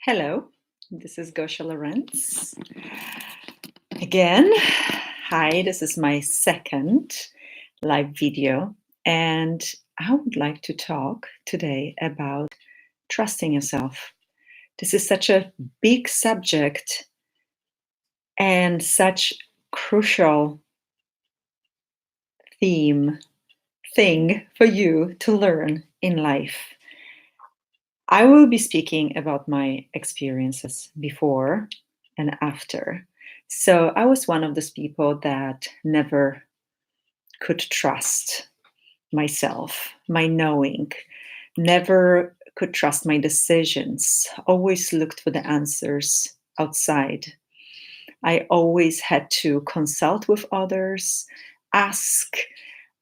Hello, this is Gosha Lorenz. Again, hi, this is my second live video, and I would like to talk today about trusting yourself. This is such a big subject and such crucial theme thing for you to learn in life. I will be speaking about my experiences before and after. So I was one of those people that never could trust myself, my knowing, never could trust my decisions, always looked for the answers outside. I always had to consult with others, ask.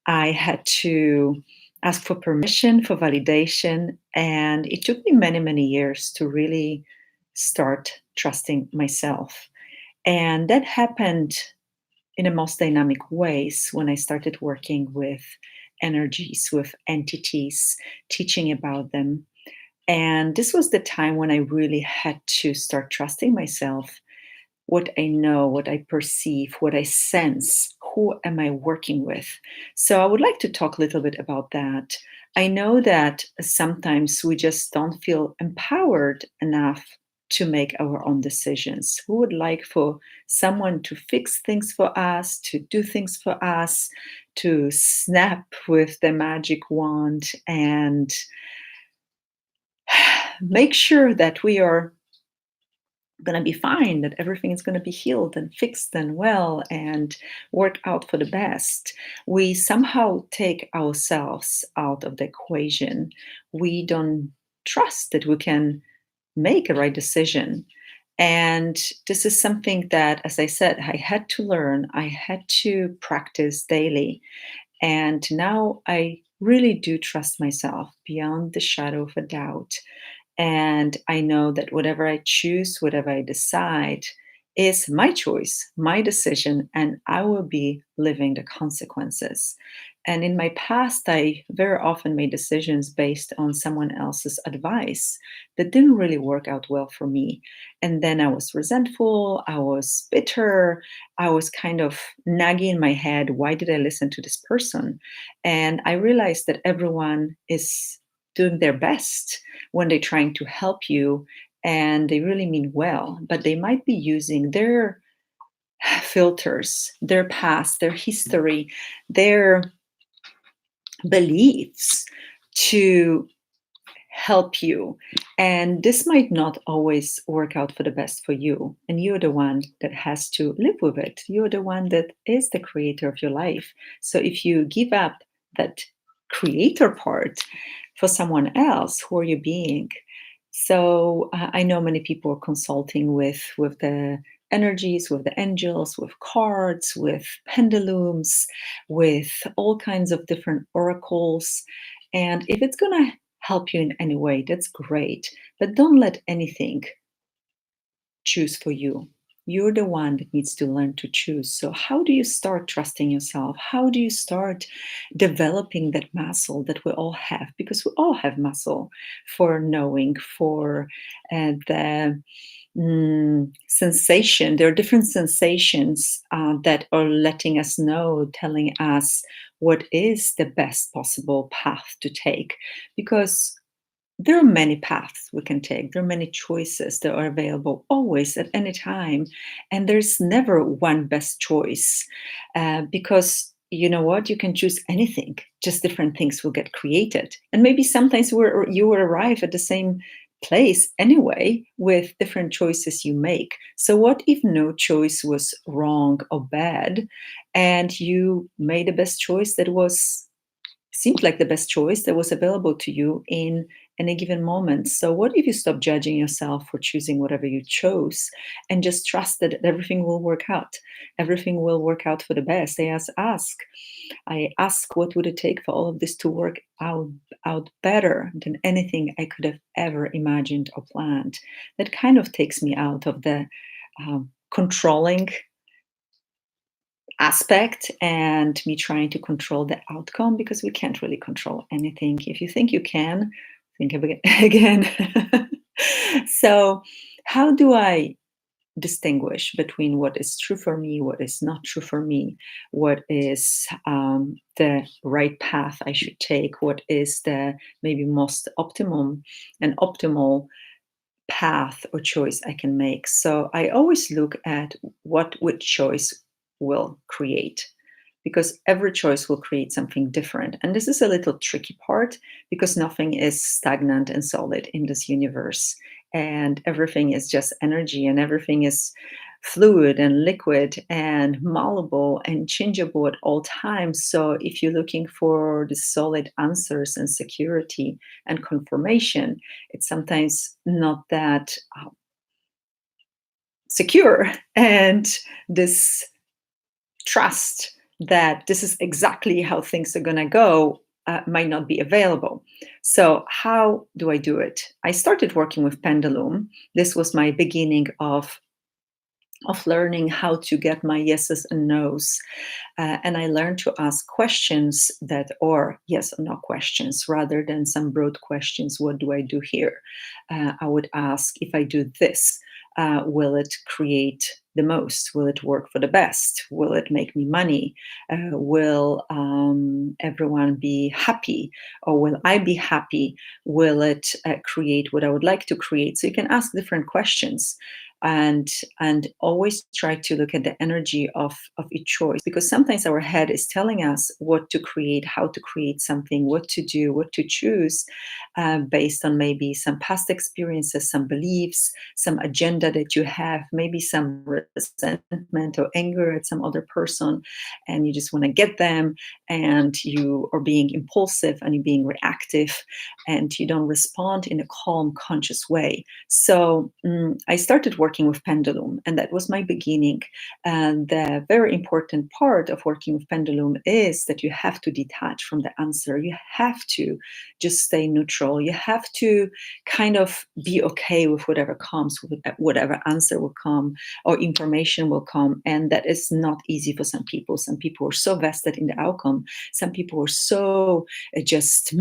I had to ask for permission, for validation, and it took me many, many years to really start trusting myself. And that happened in the most dynamic ways when I started working with energies, with entities, teaching about them. And this was the time when I really had to start trusting myself, what I know, what I perceive, what I sense, who am I working with? So I would like to talk a little bit about that. I know that sometimes we just don't feel empowered enough to make our own decisions. We would like for someone to fix things for us, to do things for us, to snap with the magic wand and make sure that we are going to be fine, that everything is going to be healed and fixed and well and work out for the best. We somehow take ourselves out of the equation. We don't trust that we can make a right decision. And this is something that, as I said, I had to learn, I had to practice daily. And now I really do trust myself beyond the shadow of a doubt. And I know that whatever I choose, whatever I decide, is my choice, my decision, and I will be living the consequences. And in my past, I very often made decisions based on someone else's advice that didn't really work out well for me. And then I was resentful, I was bitter, I was kind of nagging in my head, why did I listen to this person? And I realized that everyone is doing their best when they're trying to help you and they really mean well, but they might be using their filters, their past, their history, their beliefs to help you. And this might not always work out for the best for you. And you're the one that has to live with it. You're the one that is the creator of your life. So if you give up that creator part for someone else, who are you being? So I know many people are consulting with the energies, with the angels, with cards, with pendulums, with all kinds of different oracles. And if it's going to help you in any way, that's great. But don't let anything choose for you. You're the one that needs to learn to choose. So, how do you start trusting yourself? How do you start developing that muscle that we all have? Because we all have muscle for knowing, for the sensation. There are different sensations that are letting us know, telling us what is the best possible path to take. Because there are many paths we can take. There are many choices that are available always at any time. And there's never one best choice because you know what? You can choose anything, just different things will get created. And maybe sometimes you will arrive at the same place anyway with different choices you make. So, what if no choice was wrong or bad and you made the best choice that was seemed like the best choice that was available to you in any given moment. So, what if you stop judging yourself for choosing whatever you chose and just trust that everything will work out? Everything will work out for the best. I ask, what would it take for all of this to work out better than anything I could have ever imagined or planned? That kind of takes me out of the controlling aspect and me trying to control the outcome because we can't really control anything. If you think you can, think of it again. So, how do I distinguish between what is true for me, what is not true for me, what is the right path I should take, what is the maybe most optimum and optimal path or choice I can make. So I always look at what which choice will create, because every choice will create something different. And this is a little tricky part because nothing is stagnant and solid in this universe. And everything is just energy, and everything is fluid and liquid and malleable and changeable at all times. So if you're looking for the solid answers and security and confirmation, it's sometimes not that secure. And this trust that this is exactly how things are going to go might not be available. So, how do I do it? I started working with pendulum. This was my beginning of learning how to get my yeses and nos. And I learned to ask questions that are yes or no questions rather than some broad questions. What do I do here? I would ask, if I do this, will it create the most? Will it work for the best? Will it make me money? Will everyone be happy? Or will I be happy? Will it create what I would like to create? So you can ask different questions, and always try to look at the energy of each choice, because sometimes our head is telling us what to create, how to create something, what to do, what to choose, based on maybe some past experiences, some beliefs, some agenda that you have, maybe some resentment or anger at some other person, and you just want to get them, and you are being impulsive and you're being reactive, and you don't respond in a calm, conscious way. So I started working with pendulum, and that was my beginning. And the very important part of working with pendulum is that you have to detach from the answer. You have to just stay neutral. You have to kind of be okay with whatever comes, with whatever answer will come or information will come. And that is not easy for some people. Some people are so vested in the outcome. Some people are so just,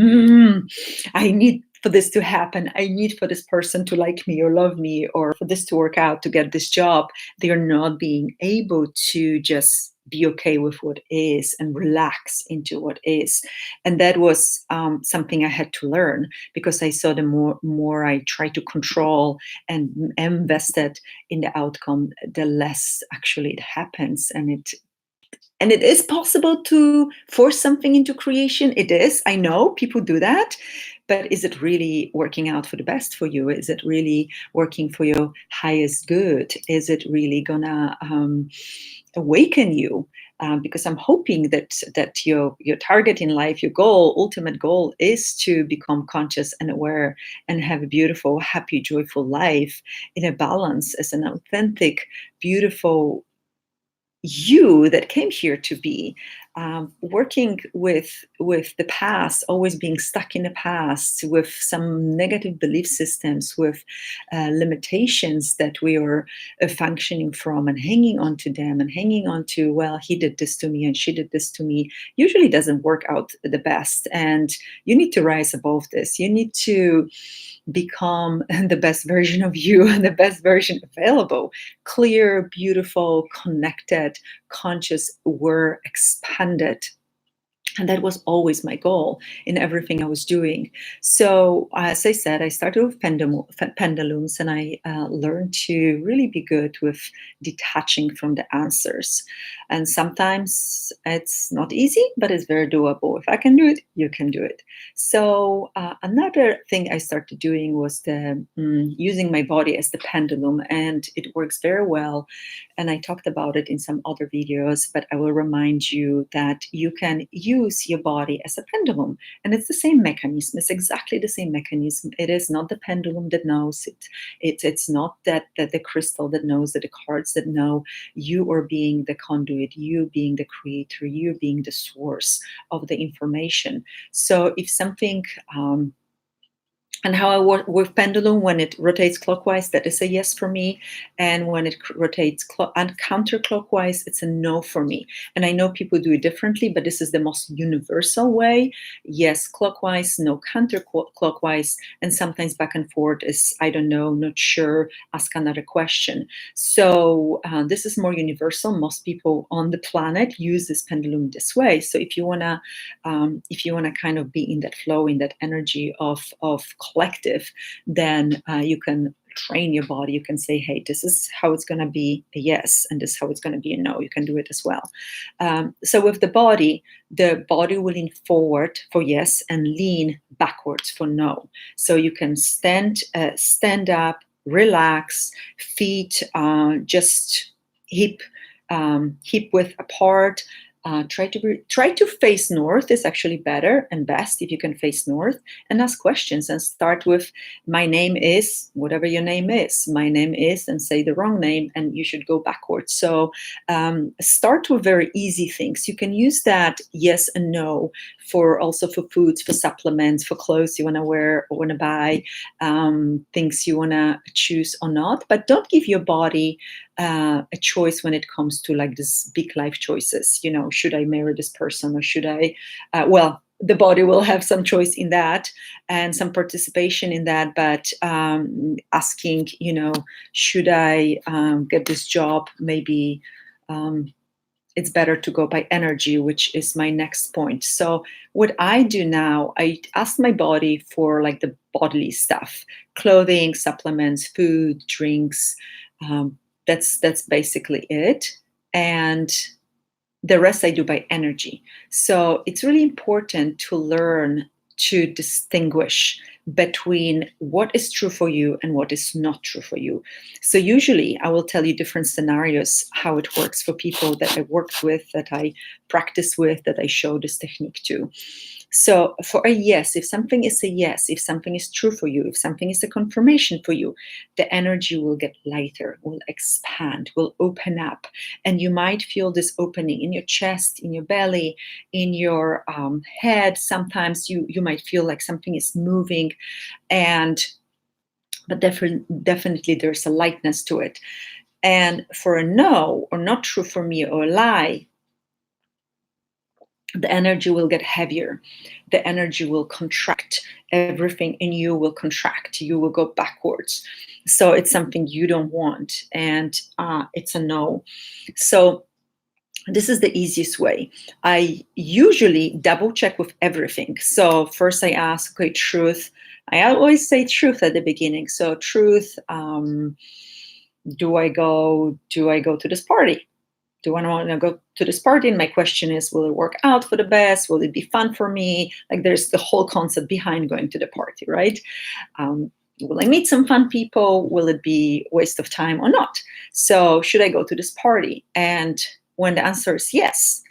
I need for this to happen. I need for this person to like me or love me, or for this to work out to get this job. They are not being able to just be okay with what is and relax into what is. And that was something I had to learn, because I saw the more I try to control and am invested in the outcome, the less actually it happens. And it is possible to force something into creation. It is. I know people do that. But is it really working out for the best for you? Is it really working for your highest good? Is it really gonna awaken you? Because I'm hoping that your target in life, your goal, ultimate goal, is to become conscious and aware and have a beautiful, happy, joyful life in a balance as an authentic, beautiful you that came here to be. Working with the past, always being stuck in the past with some negative belief systems, with limitations that we are functioning from, and hanging on to them, and hanging on to, well, he did this to me and she did this to me, usually doesn't work out the best. And you need to rise above this. You need to become the best version of you and the best version available. Clear, beautiful, connected, conscious, aware, expanded. And that was always my goal in everything I was doing. So, as I said, I started with pendulums, and I learned to really be good with detaching from the answers. And sometimes it's not easy, but it's very doable. If I can do it, you can do it. So, another thing I started doing was using my body as the pendulum, and it works very well. And I talked about it in some other videos, but I will remind you that you can use your body as a pendulum. And it's the same mechanism. It's exactly the same mechanism. It is not the pendulum that knows it. It's not that the crystal that knows, that the cards that know. You are being the conduit, you being the creator, you being the source of the information. So if something And how I work with pendulum, when it rotates clockwise, that is a yes for me. And when it rotates counterclockwise, it's a no for me. And I know people do it differently, but this is the most universal way. Yes, clockwise, no counterclockwise. And sometimes back and forth is, I don't know, not sure, ask another question. So this is more universal. Most people on the planet use this pendulum this way. So if you wanna kind of be in that flow, in that energy of collective, then you can train your body. You can say, hey, this is how it's going to be a yes, and this is how it's going to be a no. You can do it as well. So with the body will lean forward for yes and lean backwards for no. So you can stand up, relax, feet just hip width apart. Try to face north is actually better and best if you can face north, and ask questions, and start with, my name is, whatever your name is, my name is, and say the wrong name, and you should go backwards. So start with very easy things. You can use that yes and no for foods, for supplements, for clothes you want to wear or want to buy, things you want to choose or not, but don't give your body a choice when it comes to like this big life choices. Should I marry this person, or should I? The body will have some choice in that and some participation in that, but asking, should I get this job? Maybe it's better to go by energy, which is my next point. So what I do now, I ask my body for like the bodily stuff, clothing, supplements, food, drinks. That's basically it. And the rest I do by energy. So it's really important to learn to distinguish between what is true for you and what is not true for you. So usually I will tell you different scenarios, how it works for people that I worked with, that I practice with, that I show this technique to. So for a yes, if something is a yes, if something is true for you, if something is a confirmation for you, the energy will get lighter, will expand, will open up. And you might feel this opening in your chest, in your belly, in your head. Sometimes you might feel like something is moving, but definitely there's a lightness to it. And for a no, or not true for me, or a lie, the energy will get heavier. The energy will contract. Everything in you will contract. You will go backwards. So it's something you don't want, and it's a no. So this is the easiest way. I usually double check with everything. So first I ask, okay, truth. I always say truth at the beginning. So truth, do I go to this party? Do I want to go to this party? And my question is, will it work out for the best? Will it be fun for me? Like, there's the whole concept behind going to the party, right? Will I meet some fun people? Will it be a waste of time or not? So should I go to this party? And when the answer is yes,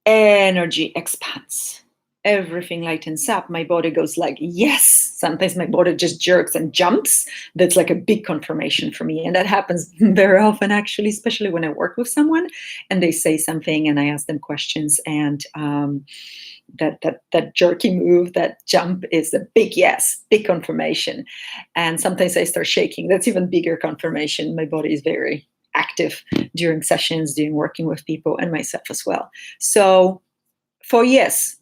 energy expands. Everything lightens up. My body goes like, yes. Sometimes my body just jerks and jumps. That's like a big confirmation for me. And that happens very often, actually, especially when I work with someone and they say something and I ask them questions. And that jerky move, that jump is a big yes, big confirmation. And sometimes I start shaking. That's even bigger confirmation. My body is very active during sessions, during working with people, and myself as well. So for yes,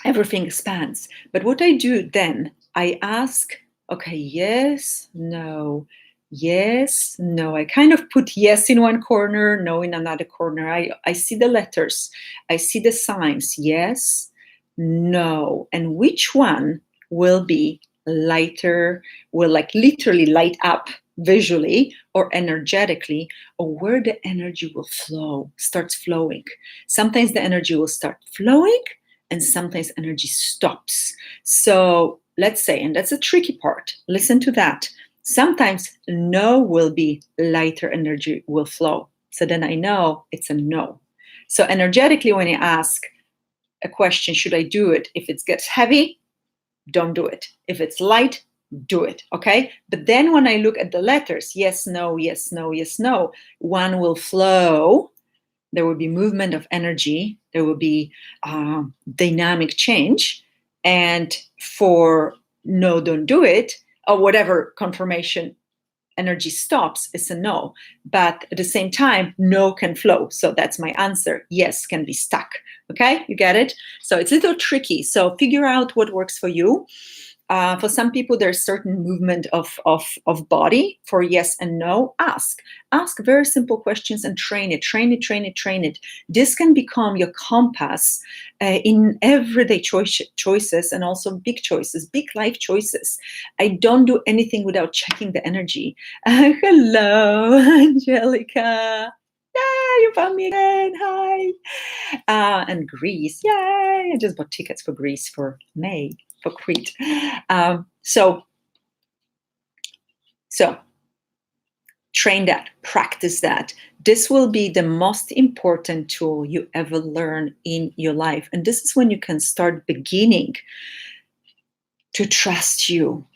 everything expands. But what I do then, I ask, okay, yes, no, yes, no. I kind of put yes in one corner, no in another corner. I see the letters, I see the signs, yes, no. And which one will be lighter, will like literally light up visually or energetically, or where the energy will starts flowing. Sometimes the energy will start flowing, and sometimes energy stops. So let's say, and that's a tricky part, listen to that. Sometimes no will be lighter, energy will flow. So then I know it's a no. So energetically, when you ask a question, should I do it? If it gets heavy, don't do it. If it's light, do it. Okay. But then when I look at the letters, yes, no, yes, no, yes, no, one will flow. There will be movement of energy. There will be dynamic change. And for no, don't do it, or whatever confirmation energy stops, is a no. But at the same time, no can flow. So that's my answer. Yes can be stuck. Okay, you get it? So it's a little tricky. So figure out what works for you. For some people, there's certain movement of body for yes and no. Ask very simple questions and train it. This can become your compass in everyday choices, and also big choices, big life choices. I don't do anything without checking the energy. Hello, Angelica. Yay, you found me again. Hi. And Greece. Yay. I just bought tickets for Greece for May, for Crete. So train that, practice that. This will be the most important tool you ever learn in your life. And this is when you can start beginning to trust you.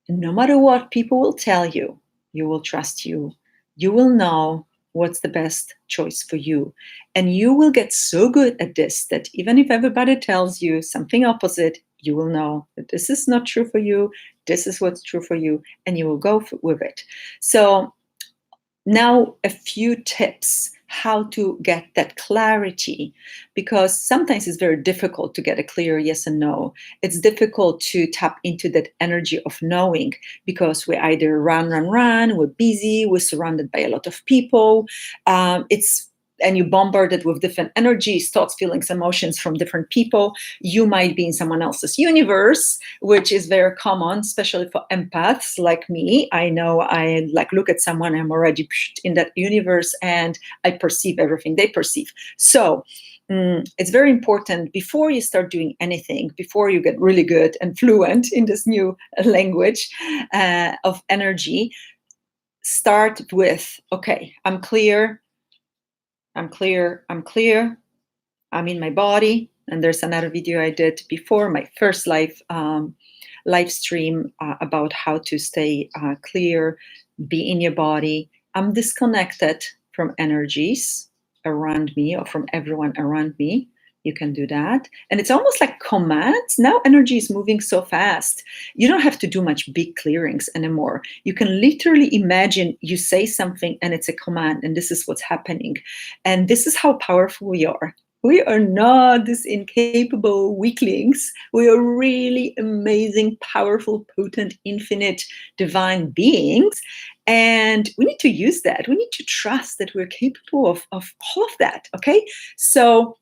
No matter what people will tell you, you will trust you. You will know what's the best choice for you. And you will get so good at this that even if everybody tells you something opposite, you will know that this is not true for you, this is what's true for you, and you will go with it. So now a few tips how to get that clarity, because sometimes it's very difficult to get a clear yes and no. It's difficult to tap into that energy of knowing, because we either run, we're busy, we're surrounded by a lot of people. And you bombarded with different energies, thoughts, feelings, emotions from different people. You might be in someone else's universe, which is very common, especially for empaths like me. I know I look at someone, I'm already in that universe, and I perceive everything they perceive. So it's very important before you start doing anything, before you get really good and fluent in this new language of energy, start with, okay, I'm clear. I'm in my body. And there's another video I did before, my first live stream about how to stay clear, be in your body. I'm disconnected from energies around me or from everyone around me. You can do that. And it's almost like commands. Now energy is moving so fast. You don't have to do much big clearings anymore. You can literally imagine you say something and it's a command, and this is what's happening. And this is how powerful we are. We are not these incapable weaklings. We are really amazing, powerful, potent, infinite, divine beings. And we need to use that. We need to trust that we're capable of all of that, okay? So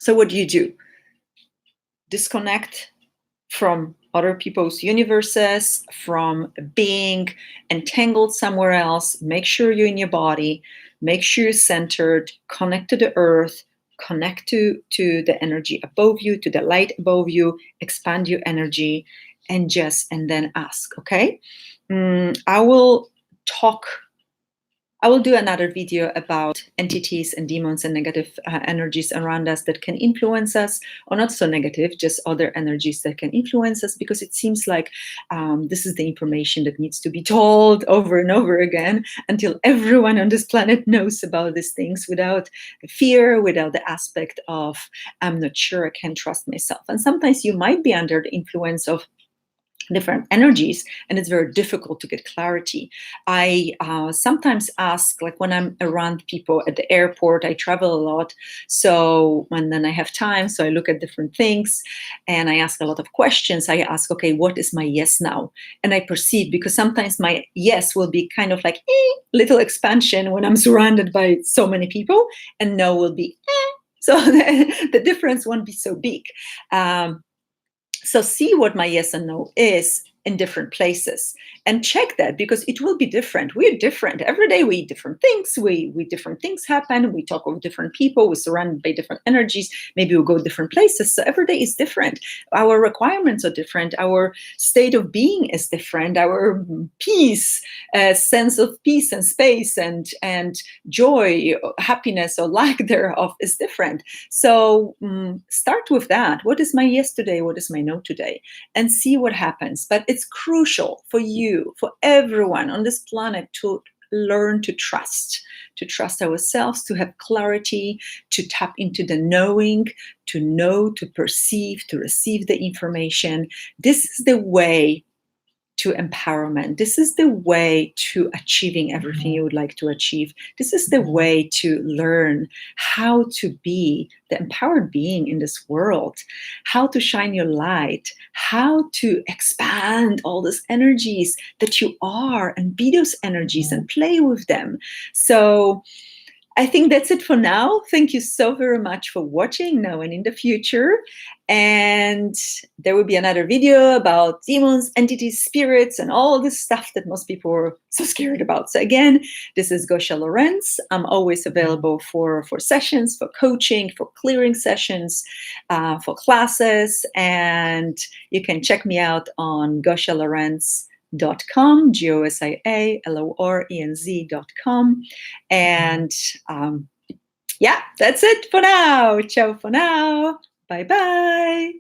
what do? Disconnect from other people's universes, from being entangled somewhere else. Make sure you're in your body. Make sure you're centered. Connect to the earth. Connect to the energy above you, to the light above you. Expand your energy, and then ask. Okay. I will do another video about entities and demons and negative energies around us that can influence us, or not so negative, just other energies that can influence us, because it seems like this is the information that needs to be told over and over again until everyone on this planet knows about these things, without the fear, without the aspect of, I'm not sure, I can't trust myself. And sometimes you might be under the influence of different energies, and it's very difficult to get clarity. I sometimes ask, like when I'm around people at the airport, I travel a lot, so when then I have time, so I look at different things and I ask a lot of questions. I ask, okay, what is my yes now? And I perceive, because sometimes my yes will be kind of like little expansion when I'm surrounded by so many people, and no will be so the difference won't be so big. So see what my yes and no is in different places, and check that, because it will be different. We're different. Every day we eat different things. Different things happen. We talk with different people. We're surrounded by different energies. Maybe we'll go different places. So every day is different. Our requirements are different. Our state of being is different. Our peace, sense of peace and space and joy, happiness or lack thereof is different. So start with that. What is my yes today? What is my no today? And see what happens. But it's crucial for you, for everyone on this planet, to learn to trust ourselves, to have clarity, to tap into the knowing, to know, to perceive, to receive the information. This is the way to empowerment. This is the way to achieving everything you would like to achieve. This is the way to learn how to be the empowered being in this world, how to shine your light, how to expand all these energies that you are and be those energies and play with them. So I think that's it for now. Thank you so very much for watching now and in the future. And there will be another video about demons, entities, spirits, and all this stuff that most people are so scared about. So again, this is Gosha Lorenz. I'm always available for sessions, for coaching, for clearing sessions, for classes. And you can check me out on GoshaLorenz.com, GOSIALORENZ.com. And yeah, that's it for now. Ciao for now. Bye bye.